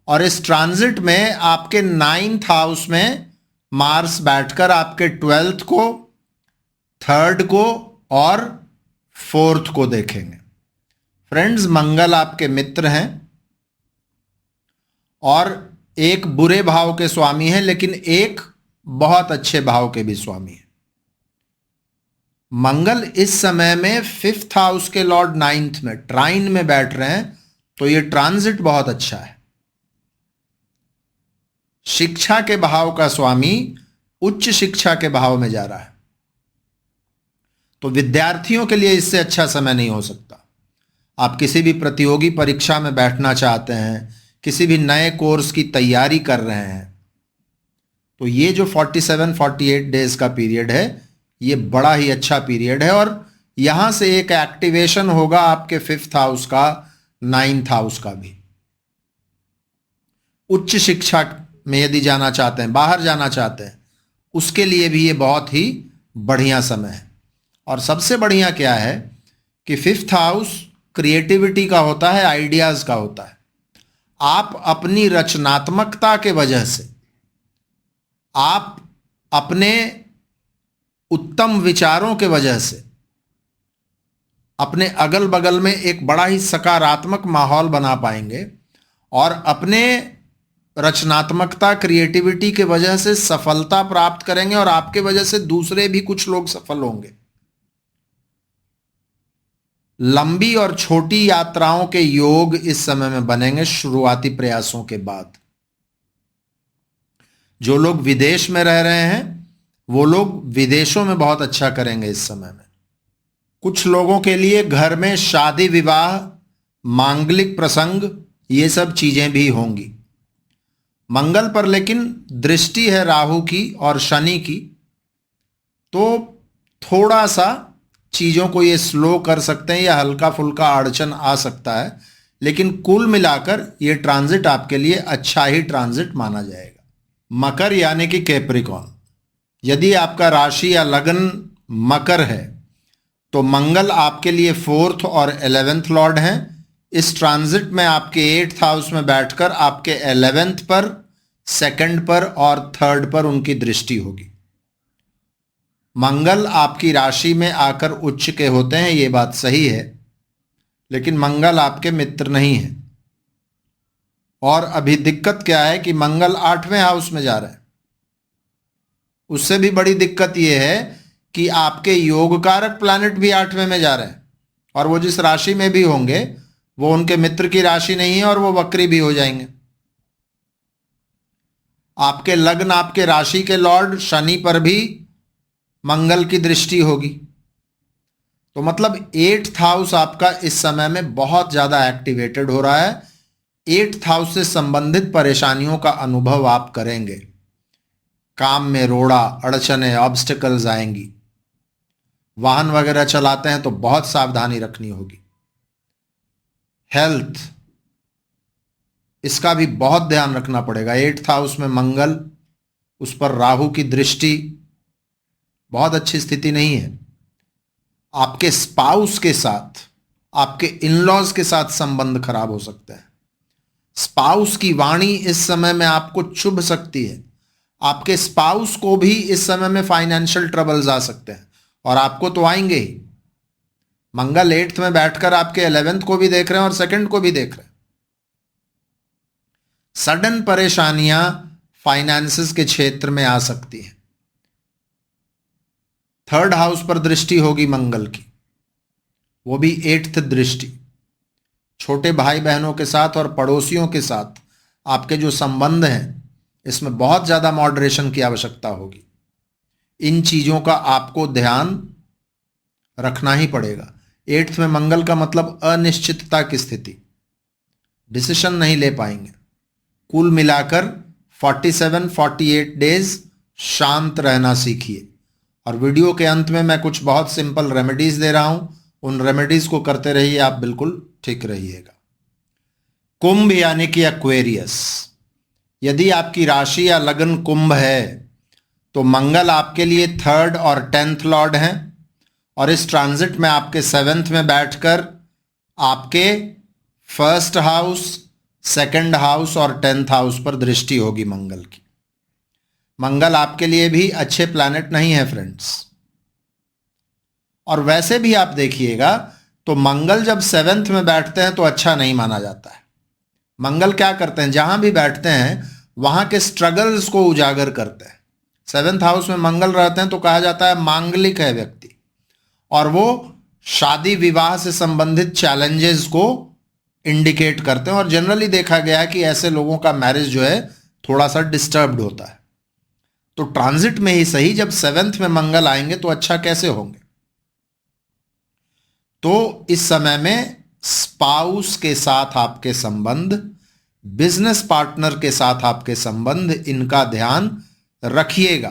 Speaker 1: और इस ट्रांजिट में आपके 9th हाउस में मार्स बैठकर आपके 12th को, 3rd को और 4th को देखेंगे। फ्रेंड्स, मंगल आपके मित्र हैं और एक बुरे भाव के स्वामी हैं, लेकिन एक बहुत अच्छे भाव के भी स्वामी हैं। मंगल इस समय में 5th हाउस के लॉर्ड 9th में ट्राइन में बैठ रहे हैं, तो ये ट्रांजिट बहुत अच्छा है। शिक्षा के भाव का स्वामी उच्च शिक्षा के भाव में जा रहा है, तो विद्यार्थियों के लिए इससे अच्छा समय नहीं हो सकता। आप किसी भी प्रतियोगी परीक्षा में बैठना चाहते हैं, किसी भी नए कोर्स की तैयारी कर रहे हैं, तो ये जो 47-48 डेज का पीरियड है, ये बड़ा ही अच्छा पीरियड है। और यहां से एक एक्टिवेशन होगा आपके 5th हाउस का, 9th हाउस का भी। उच्च शिक्षा में यदि जाना चाहते हैं, बाहर जाना चाहते हैं, उसके लिए भी ये बहुत ही बढ़िया समय है। और सबसे बढ़िया क्या है कि 5th हाउस क्रिएटिविटी का होता है, आइडियाज का होता है। आप अपनी रचनात्मकता के वजह से, आप अपने उत्तम विचारों के वजह से अपने अगल बगल में एक बड़ा ही सकारात्मक माहौल बना पाएंगे, और अपने रचनात्मकता, क्रिएटिविटी के वजह से सफलता प्राप्त करेंगे, और आपके वजह से दूसरे भी कुछ लोग सफल होंगे। लंबी और छोटी यात्राओं के योग इस समय में बनेंगे शुरुआती प्रयासों के बाद। जो लोग विदेश में रह रहे हैं वो लोग विदेशों में बहुत अच्छा करेंगे इस समय में। कुछ लोगों के लिए घर में शादी, विवाह, मांगलिक प्रसंग, ये सब चीजें भी होंगी। मंगल पर लेकिन दृष्टि है राहु की और शनि की, तो थोड़ा सा चीजों को ये स्लो कर सकते हैं, या हल्का फुल्का अड़चन आ सकता है, लेकिन कुल मिलाकर ये ट्रांजिट आपके लिए अच्छा ही ट्रांजिट माना जाएगा। मकर यानी कि कैप्रिकॉर्न, यदि आपका राशि या लग्न मकर है तो मंगल आपके लिए 4th और 11th लॉर्ड हैं। इस ट्रांजिट में आपके 8th हाउस में बैठकर आपके 11th पर, 2nd पर और 3rd पर उनकी दृष्टि होगी। मंगल आपकी राशि में आकर उच्च के होते हैं, ये बात सही है, लेकिन मंगल आपके मित्र नहीं है। और अभी दिक्कत क्या है कि मंगल 8वें हाउस में जा रहे हैं। उससे भी बड़ी दिक्कत यह है कि आपके योग कारक प्लैनेट भी 8वें में जा रहे हैं, और वो जिस राशि में भी होंगे वो उनके मित्र की राशि नहीं है, और वो वक्री भी हो जाएंगे। आपके लग्न, आपके राशि के लॉर्ड शनि पर भी मंगल की दृष्टि होगी, तो मतलब 8th हाउस आपका इस समय में बहुत ज्यादा एक्टिवेटेड हो रहा है। 8th हाउस से संबंधित परेशानियों का अनुभव आप करेंगे। काम में रोड़ा, अड़चने, ऑब्स्टिकल्स आएंगी, वाहन वगैरह चलाते हैं तो बहुत सावधानी रखनी होगी। हेल्थ, इसका भी बहुत ध्यान रखना पड़ेगा। 8th हाउस में मंगल, उस पर राहु की दृष्टि, बहुत अच्छी स्थिति नहीं है। आपके स्पाउस के साथ, आपके इन-लॉज के साथ संबंध खराब हो सकता है। स्पाउस की वाणी इस समय में आपको चुभ सकती है। आपके स्पाउस को भी इस समय में फाइनेंशियल ट्रबल्स आ सकते हैं, और आपको तो आएंगे ही। मंगल 8th में बैठकर आपके 11th को भी देख रहे हैं और 2nd को भी देख रहे हैं। सडन परेशानियां फाइनेंसेस के क्षेत्र में आ सकती हैं। 3rd हाउस पर दृष्टि होगी मंगल की, वो भी 8th दृष्टि। छोटे भाई बहनों के साथ और पड़ोसियों के साथ आपके जो संबंध हैं, इसमें बहुत ज्यादा मॉडरेशन की आवश्यकता होगी। इन चीजों का आपको ध्यान रखना ही पड़ेगा। 8th में मंगल का मतलब अनिश्चितता की स्थिति, डिसीजन नहीं ले पाएंगे। कुल मिलाकर 47-48 डेज शांत रहना सीखिए। और वीडियो के अंत में मैं कुछ बहुत सिंपल रेमेडीज दे रहा हूं, उन रेमेडीज को करते रहिए, आप बिल्कुल ठीक रहिएगा। कुंभ यानी कि एक्वेरियस, यदि आपकी राशि या लग्न कुंभ है तो मंगल आपके लिए 3rd और 10th लॉर्ड हैं, और इस ट्रांजिट में आपके 7th में बैठकर आपके 1st हाउस, 2nd हाउस और 10th हाउस पर दृष्टि होगी मंगल की। मंगल आपके लिए भी अच्छे प्लैनेट नहीं है फ्रेंड्स। और वैसे भी आप देखिएगा तो मंगल जब 7th में बैठते हैं तो अच्छा नहीं माना जाता है। मंगल क्या करते हैं, जहां भी बैठते हैं वहां के स्ट्रगल्स को उजागर करते हैं। 7th हाउस में मंगल रहते हैं तो कहा जाता है मांगलिक है व्यक्ति, और वो शादी विवाह से संबंधित चैलेंजेस को इंडिकेट करते हैं। और जनरली देखा गया है कि ऐसे लोगों का मैरिज जो है थोड़ा सा डिस्टर्ब्ड होता है। तो ट्रांजिट में ही सही, जब 7th में मंगल आएंगे तो अच्छा कैसे होंगे। तो इस समय में स्पाउस के साथ आपके संबंध, बिजनेस पार्टनर के साथ आपके संबंध, इनका ध्यान रखिएगा।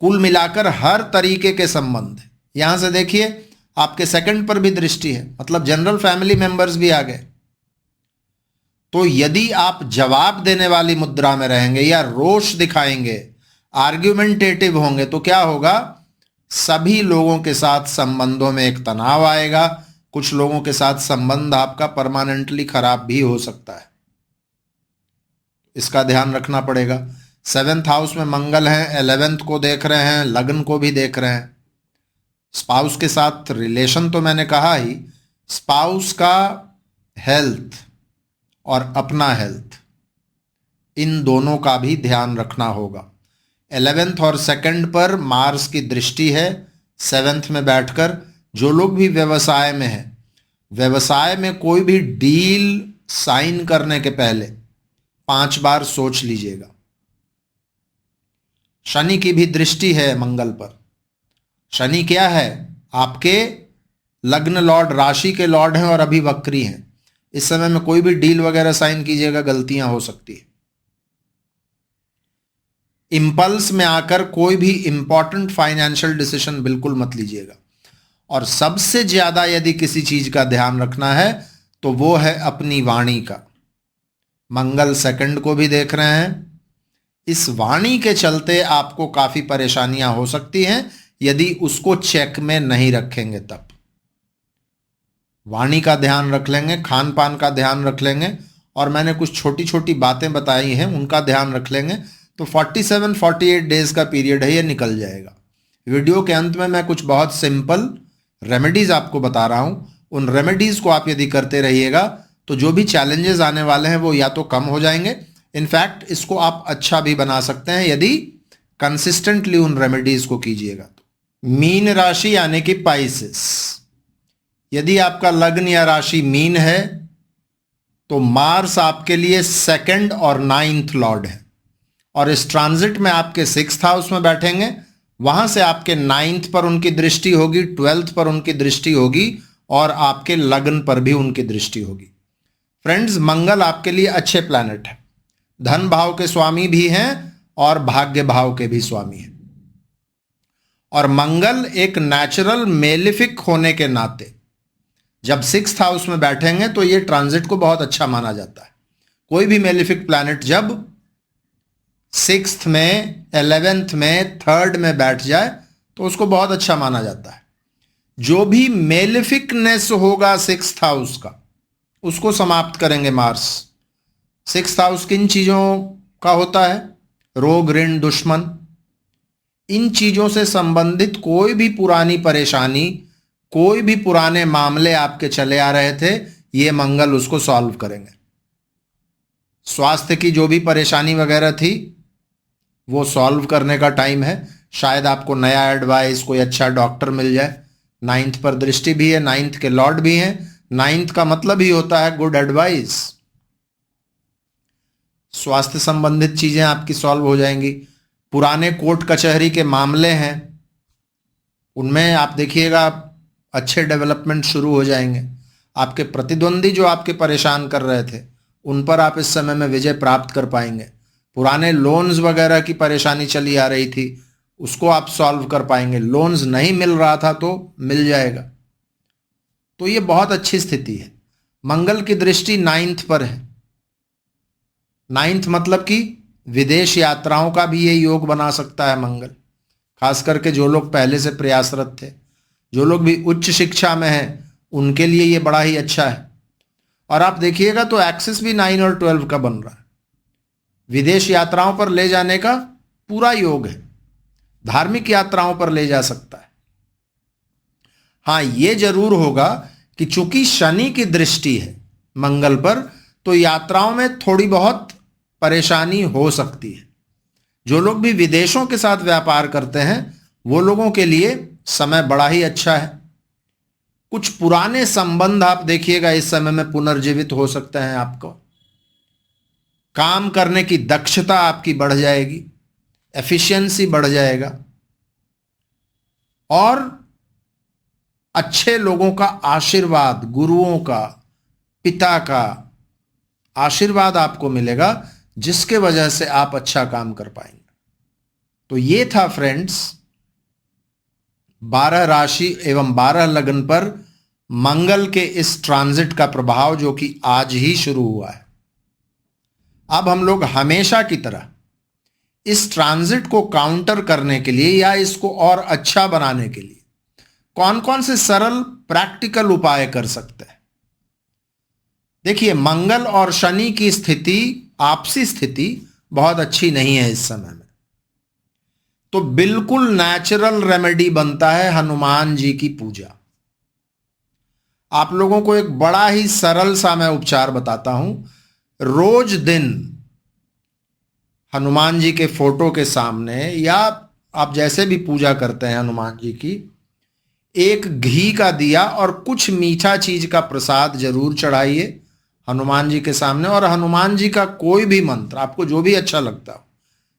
Speaker 1: कुल मिलाकर हर तरीके के संबंध, यहां से देखिए आपके 2nd पर भी दृष्टि है, मतलब जनरल फैमिली मेंबर्स भी आ गए। तो यदि आप जवाब देने वाली मुद्रा में रहेंगे या रोष दिखाएंगे, आर्ग्यूमेंटेटिव होंगे, तो क्या होगा, सभी लोगों के साथ संबंधों में एक तनाव आएगा। कुछ लोगों के साथ संबंध आपका परमानेंटली खराब भी हो सकता है, इसका ध्यान रखना पड़ेगा। 7th हाउस में मंगल हैं, 11th को देख रहे हैं, लग्न को भी देख रहे हैं। स्पाउस के साथ रिलेशन तो मैंने कहा ही, स्पाउस का हेल्थ और अपना हेल्थ, इन दोनों का भी ध्यान रखना होगा। 11th और 2nd पर मार्स की दृष्टि है 7th में बैठकर। जो लोग भी व्यवसाय में हैं, व्यवसाय में कोई भी डील साइन करने के पहले 5 बार सोच लीजिएगा। शनि की भी दृष्टि है मंगल पर। शनि क्या है, आपके लग्न लॉर्ड, राशि के लॉर्ड हैं और अभी वक्री हैं। इस समय में कोई भी डील वगैरह साइन कीजिएगा, गलतियां हो सकती है। इंपल्स में आकर कोई भी इंपॉर्टेंट फाइनेंशियल डिसीजन बिल्कुल मत लीजिएगा। और सबसे ज्यादा यदि किसी चीज का ध्यान रखना है तो वो है अपनी वाणी का। मंगल 2nd को भी देख रहे हैं, इस वाणी के चलते आपको काफी परेशानियां हो सकती हैं यदि उसको चेक में नहीं रखेंगे। तब वाणी का ध्यान रख लेंगे, खान पान का ध्यान रख लेंगे, और मैंने कुछ छोटी छोटी बातें बताई हैं उनका ध्यान रख लेंगे, तो 47-48 डेज का पीरियड है, ये निकल जाएगा। वीडियो के अंत में मैं कुछ बहुत सिंपल रेमेडीज आपको बता रहा हूं। उन रेमेडीज को आप यदि करते रहिएगा तो जो भी चैलेंजेस आने वाले हैं वो या तो कम हो जाएंगे, इनफैक्ट इसको आप अच्छा भी बना सकते हैं यदि कंसिस्टेंटली उन रेमेडीज को कीजिएगा तो। मीन राशि यानी कि पाइसेस, यदि आपका लग्न या राशि मीन है तो मार्स आपके लिए 2nd और 9th लॉर्ड है, और इस ट्रांजिट में आपके 6th हाउस में बैठेंगे। वहां से आपके 9th पर उनकी दृष्टि होगी, 12th पर उनकी दृष्टि होगी, और आपके लग्न पर भी उनकी दृष्टि होगी। फ्रेंड्स, मंगल आपके लिए अच्छे प्लैनेट है, धन भाव के स्वामी भी हैं और भाग्य भाव के भी स्वामी हैं। और मंगल एक नेचुरल मेलिफिक होने के नाते जब 6th हाउस में बैठेंगे तो ये ट्रांजिट को बहुत अच्छा माना जाता है। कोई भी मेलिफिक प्लैनेट जब 6th में, 11th में, 3rd में बैठ जाए तो उसको बहुत अच्छा माना जाता है। जो भी मेलिफिकनेस होगा 6th हाउस का, उसको समाप्त करेंगे मार्स। 6th हाउस किन चीजों का होता है? रोग, ऋण, दुश्मन। इन चीजों से संबंधित कोई भी पुरानी परेशानी, कोई भी पुराने मामले आपके चले आ रहे थे, ये मंगल उसको सॉल्व करेंगे। स्वास्थ्य की जो भी परेशानी वगैरह थी वो सॉल्व करने का टाइम है। शायद आपको नया एडवाइस, कोई अच्छा डॉक्टर मिल जाए। 9th पर दृष्टि भी है, 9th के लॉर्ड भी हैं। 9th का मतलब ही होता है गुड एडवाइस। स्वास्थ्य संबंधित चीजें आपकी सॉल्व हो जाएंगी। पुराने कोर्ट कचहरी के मामले हैं, उनमें आप देखिएगा अच्छे डेवलपमेंट शुरू हो जाएंगे। आपके प्रतिद्वंदी जो आपके परेशान कर रहे थे, उन पर आप इस समय में विजय प्राप्त कर पाएंगे। पुराने लोन्स वगैरह की परेशानी चली आ रही थी, उसको आप सॉल्व कर पाएंगे। लोन्स नहीं मिल रहा था तो मिल जाएगा। तो ये बहुत अच्छी स्थिति है। मंगल की दृष्टि 9th पर है। 9th मतलब कि विदेश यात्राओं का भी ये योग बना सकता है मंगल। खास करके जो लोग पहले से प्रयासरत थे, जो लोग भी उच्च शिक्षा में हैं, उनके लिए ये बड़ा ही अच्छा है। और आप देखिएगा तो एक्सिस भी 9 और 12 का बन रहा है। विदेश यात्राओं पर ले जाने का पूरा योग है। धार्मिक यात्राओं पर ले जा सकता है। हाँ, ये जरूर होगा कि चूंकि शनि की दृष्टि है मंगल पर, तो यात्राओं में थोड़ी बहुत परेशानी हो सकती है। जो लोग भी विदेशों के साथ व्यापार करते हैं, वो लोगों के लिए समय बड़ा ही अच्छा है। कुछ पुराने संबंध आप देखिएगा इस समय में पुनर्जीवित हो सकते हैं। आपको काम करने की दक्षता आपकी बढ़ जाएगी, एफिशिएंसी बढ़ जाएगा, और अच्छे लोगों का आशीर्वाद, गुरुओं का, पिता का आशीर्वाद आपको मिलेगा, जिसके वजह से आप अच्छा काम कर पाएंगे। तो ये था फ्रेंड्स 12 राशि एवं 12 लग्न पर मंगल के इस ट्रांजिट का प्रभाव, जो कि आज ही शुरू हुआ है। अब हम लोग हमेशा की तरह इस ट्रांजिट को काउंटर करने के लिए या इसको और अच्छा बनाने के लिए कौन कौन से सरल प्रैक्टिकल उपाय कर सकते हैं। देखिए, मंगल और शनि की स्थिति, आपसी स्थिति बहुत अच्छी नहीं है इस समय में। तो बिल्कुल नेचुरल रेमेडी बनता है हनुमान जी की पूजा। आप लोगों को एक बड़ा ही सरल सा मैं उपचार बताता हूं। रोज दिन हनुमान जी के फोटो के सामने, या आप जैसे भी पूजा करते हैं हनुमान जी की, एक घी का दिया और कुछ मीठा चीज का प्रसाद जरूर चढ़ाइए हनुमान जी के सामने। और हनुमान जी का कोई भी मंत्र, आपको जो भी अच्छा लगता हो,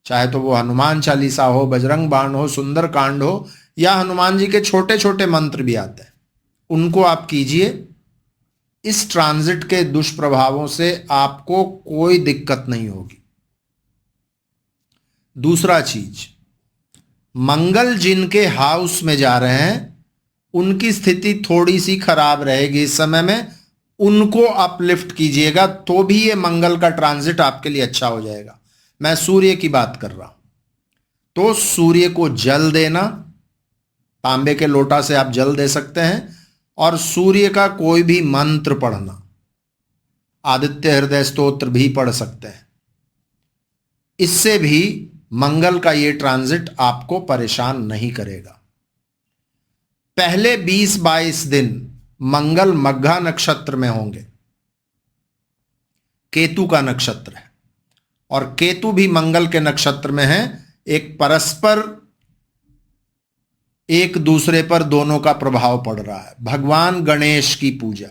Speaker 1: चाहे तो वो हनुमान चालीसा हो, बजरंग बाण हो, सुंदर कांड हो, या हनुमान जी के छोटे छोटे मंत्र भी आते हैं, उनको आप कीजिए। इस ट्रांजिट के दुष्प्रभावों से आपको कोई दिक्कत नहीं होगी। दूसरा चीज, मंगल जिनके हाउस में जा रहे हैं, उनकी स्थिति थोड़ी सी खराब रहेगी इस समय में, उनको अपलिफ्ट कीजिएगा, तो भी ये मंगल का ट्रांजिट आपके लिए अच्छा हो जाएगा। मैं सूर्य की बात कर रहा हूं, तो सूर्य को जल देना, तांबे के लोटा से आप जल दे सकते हैं, और सूर्य का कोई भी मंत्र पढ़ना, आदित्य हृदय स्तोत्र भी पढ़ सकते हैं। इससे भी मंगल का ये ट्रांजिट आपको परेशान नहीं करेगा। पहले 20-22 दिन मंगल मघा नक्षत्र में होंगे, केतु का नक्षत्र है, और केतु भी मंगल के नक्षत्र में है। एक परस्पर एक दूसरे पर दोनों का प्रभाव पड़ रहा है। भगवान गणेश की पूजा,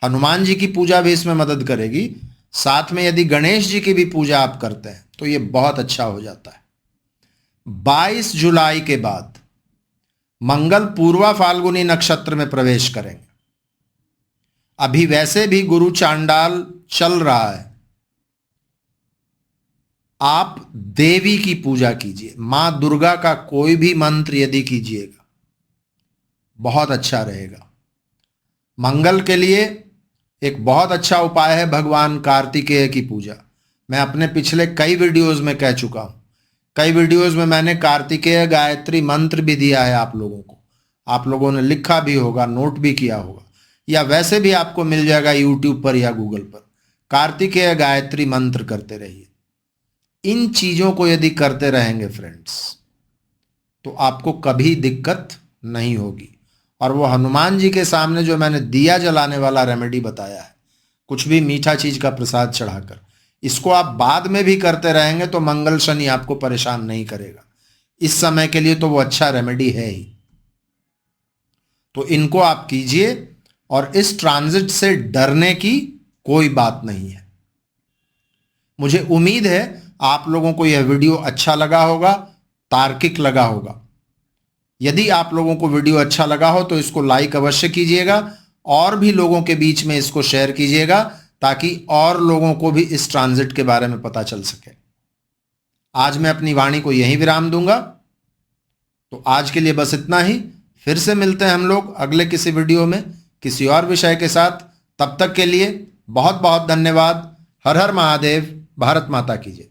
Speaker 1: हनुमान जी की पूजा भी इसमें मदद करेगी। साथ में यदि गणेश जी की भी पूजा आप करते हैं तो ये बहुत अच्छा हो जाता है। 22 जुलाई के बाद मंगल पूर्वा फाल्गुनी नक्षत्र में प्रवेश करेंगे। अभी वैसे भी गुरु चांडाल चल रहा है, आप देवी की पूजा कीजिए, मां दुर्गा का कोई भी मंत्र यदि कीजिएगा बहुत अच्छा रहेगा। मंगल के लिए एक बहुत अच्छा उपाय है भगवान कार्तिकेय की पूजा। मैं अपने पिछले कई वीडियोस में कह चुका हूं, कई वीडियोस में मैंने कार्तिकेय गायत्री मंत्र भी दिया है आप लोगों को, आप लोगों ने लिखा भी होगा, नोट भी किया होगा, या वैसे भी आपको मिल जाएगा यूट्यूब पर या गूगल पर। कार्तिकेय गायत्री मंत्र करते रहिए। इन चीजों को यदि करते रहेंगे फ्रेंड्स तो आपको कभी दिक्कत नहीं होगी। और वो हनुमान जी के सामने जो मैंने दिया जलाने वाला रेमेडी बताया है, कुछ भी मीठा चीज का प्रसाद चढ़ाकर, इसको आप बाद में भी करते रहेंगे तो मंगल शनि आपको परेशान नहीं करेगा। इस समय के लिए तो वो अच्छा रेमेडी है ही। तो इनको आप कीजिए और इस ट्रांजिट से डरने की कोई बात नहीं है। मुझे उम्मीद है आप लोगों को यह वीडियो अच्छा लगा होगा, तार्किक लगा होगा। यदि आप लोगों को वीडियो अच्छा लगा हो तो इसको लाइक अवश्य कीजिएगा और भी लोगों के बीच में इसको शेयर कीजिएगा ताकि और लोगों को भी इस ट्रांजिट के बारे में पता चल सके। आज मैं अपनी वाणी को यहीं विराम दूंगा। तो आज के लिए बस इतना ही। फिर से मिलते हैं हम लोग अगले किसी वीडियो में किसी और विषय के साथ। तब तक के लिए बहुत बहुत धन्यवाद। हर हर महादेव। भारत माता की जय।